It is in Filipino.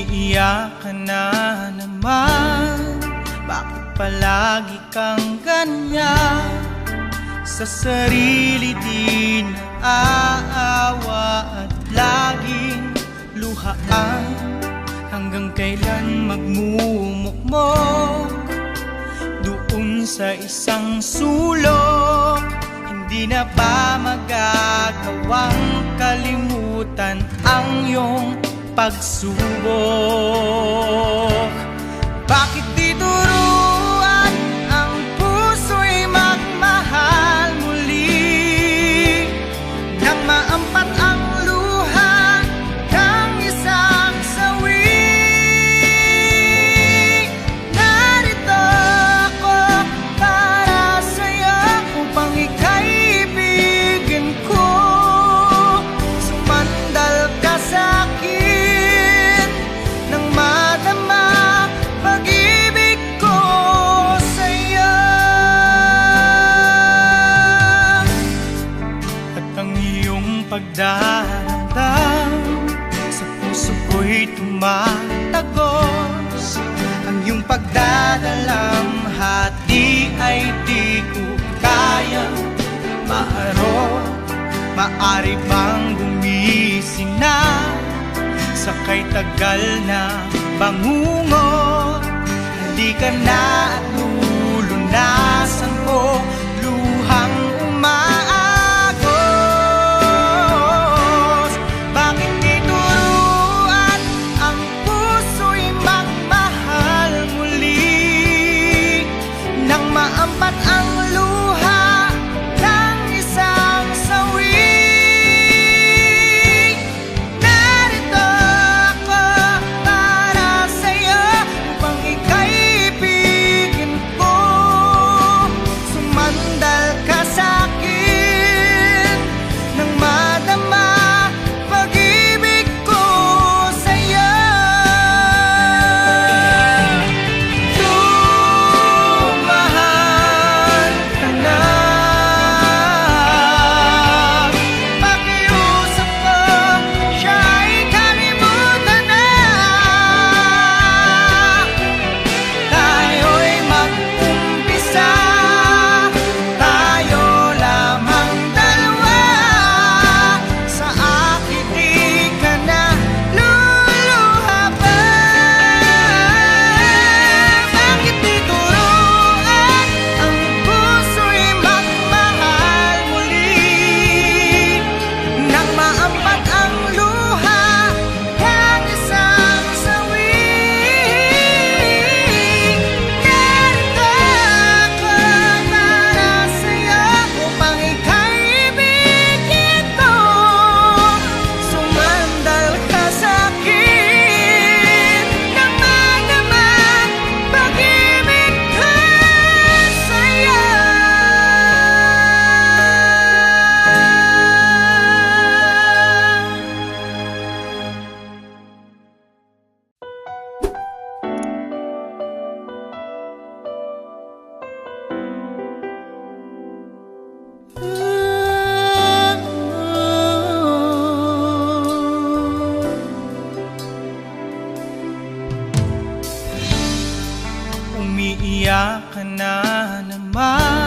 Umiiyak ka na naman, bakit palagi kang ganyan? Sa sarili din aawa at laging luhaan. Hanggang kailan magmumukmok doon sa isang sulok? Hindi na ba magagawang kalimutan ang iyong pagsubok? Bakit di turuan ang puso'y magmahal muli nang maampat ang luha ng isang sawi? Narito ako para sa'yo upang ika'y ibigin ko. Sumandal ka sa'kin nang madama pag-ibig ko sa'yo. At ang iyong pagdaramdam sa puso ko'y tumatagos. Ang iyong pagdadalamhati ay di ko kayang maharap. Maari bang gumising na sakay tagal na bangungot? Halika na at lulunasan ko luhang umaagos. Bakit di turuan ang puso'y magmahal muli nang maampat ang luha ng isang sawi? Narito ako para sa'yo upang ika'y ibigin ko. Sumandal ka sa'kin nang madama pag-ibig ko sa'yo. Tumahal ka na, pakiusap ko siya'y kalimutan na. Tayo'y mag-umpisa, tayo lamang dalawa. Sa akin di ka na luluha pa. Bakit di turuan ang puso'y magmahal muli nang maampat ang luha ng isang sawi? Narito ako para sa'yo upang ika'y ibigin ko. Sumandal ka sa'kin nang madama pag-ibig ko sa'yo. Umiiyak ka na naman.